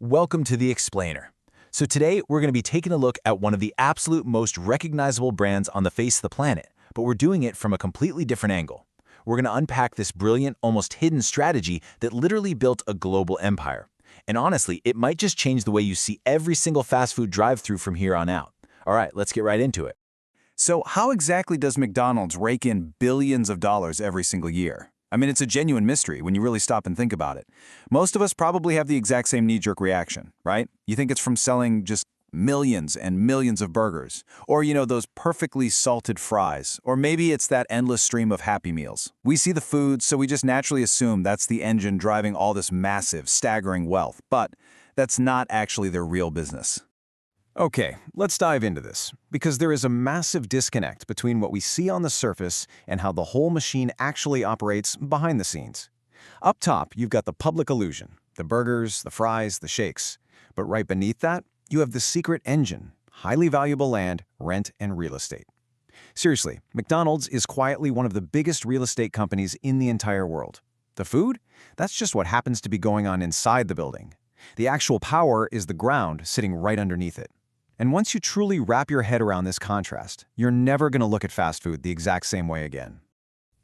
Welcome to The Explainer. So today we're going to be taking a look at one of the absolute most recognizable brands on the face of the planet, but we're doing it from a completely different angle. We're going to unpack this brilliant, almost hidden strategy that literally built a global empire. And honestly, it might just change the way you see every single fast food drive-thru from here on out. All right, let's get right into it. So how exactly does McDonald's rake in billions of dollars every single year? I mean, it's a genuine mystery when you really stop and think about it. Most of us probably have the exact same knee-jerk reaction, right? You think it's from selling just millions and millions of burgers, or, those perfectly salted fries, or maybe it's that endless stream of Happy Meals. We see the food, so we just naturally assume that's the engine driving all this massive, staggering wealth, but that's not actually their real business. Okay, let's dive into this, because there is a massive disconnect between what we see on the surface and how the whole machine actually operates behind the scenes. Up top, you've got the public illusion, the burgers, the fries, the shakes. But right beneath that, you have the secret engine, highly valuable land, rent, and real estate. Seriously, McDonald's is quietly one of the biggest real estate companies in the entire world. The food? That's just what happens to be going on inside the building. The actual power is the ground sitting right underneath it. And once you truly wrap your head around this contrast, you're never going to look at fast food the exact same way again.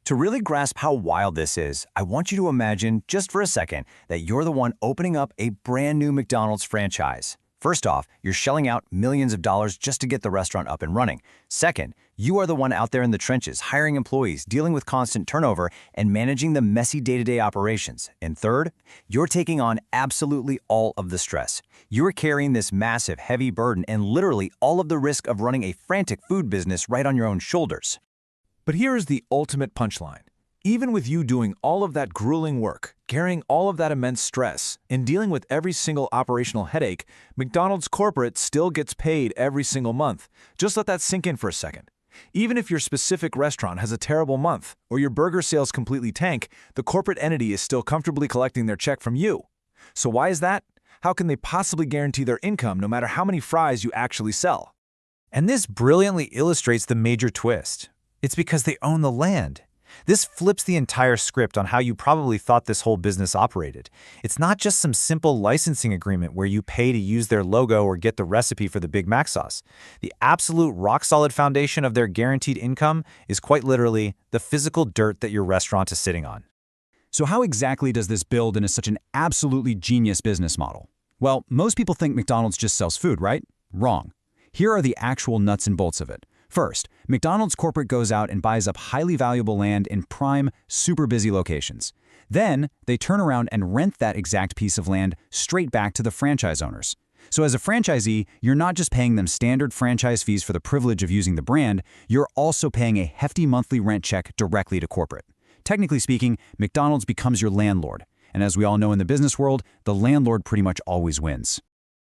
To really grasp how wild this is, I want you to imagine, just for a second, that you're the one opening up a brand new McDonald's franchise. First off, you're shelling out millions of dollars just to get the restaurant up and running. Second, you are the one out there in the trenches, hiring employees, dealing with constant turnover, and managing the messy day-to-day operations. And third, you're taking on absolutely all of the stress. You're carrying this massive, heavy burden and literally all of the risk of running a frantic food business right on your own shoulders. But here is the ultimate punchline. Even with you doing all of that grueling work, carrying all of that immense stress, and dealing with every single operational headache, McDonald's corporate still gets paid every single month. Just let that sink in for a second. Even if your specific restaurant has a terrible month, or your burger sales completely tank, the corporate entity is still comfortably collecting their check from you. So why is that? How can they possibly guarantee their income no matter how many fries you actually sell? And this brilliantly illustrates the major twist. It's because they own the land. This flips the entire script on how you probably thought this whole business operated. It's not just some simple licensing agreement where you pay to use their logo or get the recipe for the Big Mac sauce. The absolute rock-solid foundation of their guaranteed income is quite literally the physical dirt that your restaurant is sitting on. So how exactly does this build into such an absolutely genius business model? Well, most people think McDonald's just sells food, right? Wrong. Here are the actual nuts and bolts of it. First, McDonald's corporate goes out and buys up highly valuable land in prime, super busy locations. Then, they turn around and rent that exact piece of land straight back to the franchise owners. So as a franchisee, you're not just paying them standard franchise fees for the privilege of using the brand, you're also paying a hefty monthly rent check directly to corporate. Technically speaking, McDonald's becomes your landlord. And as we all know in the business world, the landlord pretty much always wins.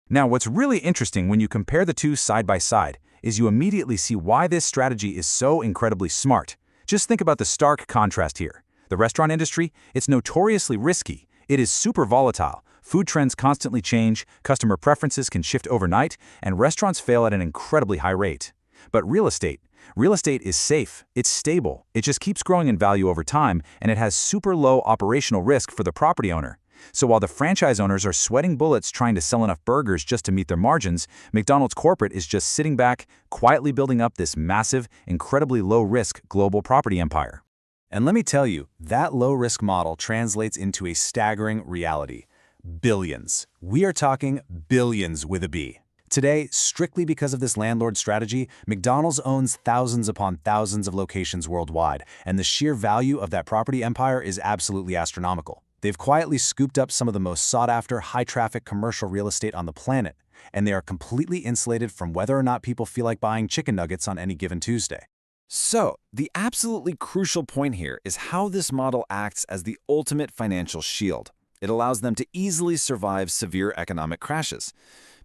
Now, what's really interesting when you compare the two side by side is you immediately see why this strategy is so incredibly smart. Just think about the stark contrast here. The restaurant industry, it's notoriously risky. It is super volatile. Food trends constantly change, customer preferences can shift overnight, and restaurants fail at an incredibly high rate. But real estate is safe, it's stable, it just keeps growing in value over time, and it has super low operational risk for the property owner. So while the franchise owners are sweating bullets trying to sell enough burgers just to meet their margins, McDonald's corporate is just sitting back, quietly building up this massive, incredibly low-risk global property empire. And let me tell you, that low-risk model translates into a staggering reality. Billions. We are talking billions with a B. Today, strictly because of this landlord strategy, McDonald's owns thousands upon thousands of locations worldwide, and the sheer value of that property empire is absolutely astronomical. They've quietly scooped up some of the most sought-after, high-traffic commercial real estate on the planet, and they are completely insulated from whether or not people feel like buying chicken nuggets on any given Tuesday. So, the absolutely crucial point here is how this model acts as the ultimate financial shield. It allows them to easily survive severe economic crashes.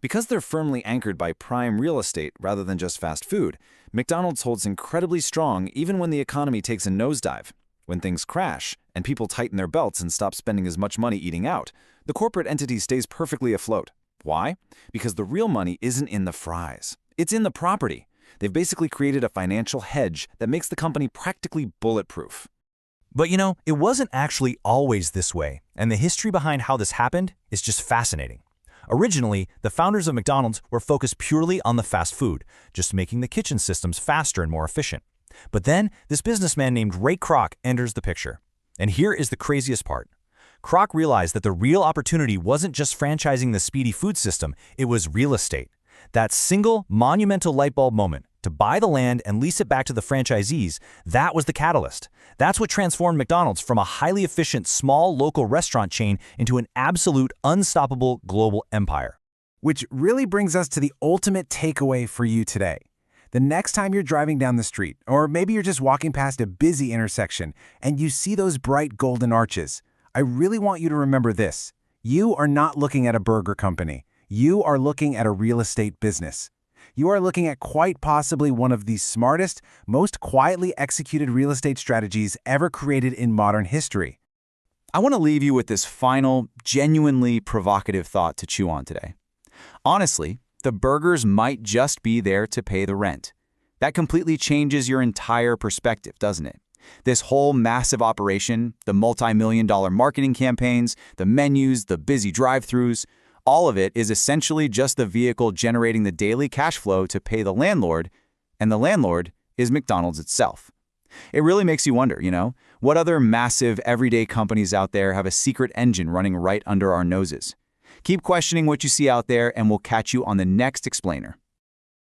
Because they're firmly anchored by prime real estate rather than just fast food, McDonald's holds incredibly strong even when the economy takes a nosedive. When things crash, and people tighten their belts and stop spending as much money eating out, the corporate entity stays perfectly afloat. Why? Because the real money isn't in the fries. It's in the property. They've basically created a financial hedge that makes the company practically bulletproof. But it wasn't actually always this way, and the history behind how this happened is just fascinating. Originally, the founders of McDonald's were focused purely on the fast food, just making the kitchen systems faster and more efficient. But then, this businessman named Ray Kroc enters the picture. And here is the craziest part. Kroc realized that the real opportunity wasn't just franchising the speedy food system, it was real estate. That single, monumental light bulb moment, to buy the land and lease it back to the franchisees, that was the catalyst. That's what transformed McDonald's from a highly efficient, small, local restaurant chain into an absolute, unstoppable global empire. Which really brings us to the ultimate takeaway for you today. The next time you're driving down the street, or maybe you're just walking past a busy intersection, and you see those bright golden arches, I really want you to remember this. You are not looking at a burger company. You are looking at a real estate business. You are looking at quite possibly one of the smartest, most quietly executed real estate strategies ever created in modern history. I want to leave you with this final, genuinely provocative thought to chew on today. Honestly, the burgers might just be there to pay the rent. That completely changes your entire perspective, doesn't it? This whole massive operation, the multi-million-dollar marketing campaigns, the menus, the busy drive-thrus, all of it is essentially just the vehicle generating the daily cash flow to pay the landlord, and the landlord is McDonald's itself. It really makes you wonder, what other massive everyday companies out there have a secret engine running right under our noses? Keep questioning what you see out there, and we'll catch you on the next explainer.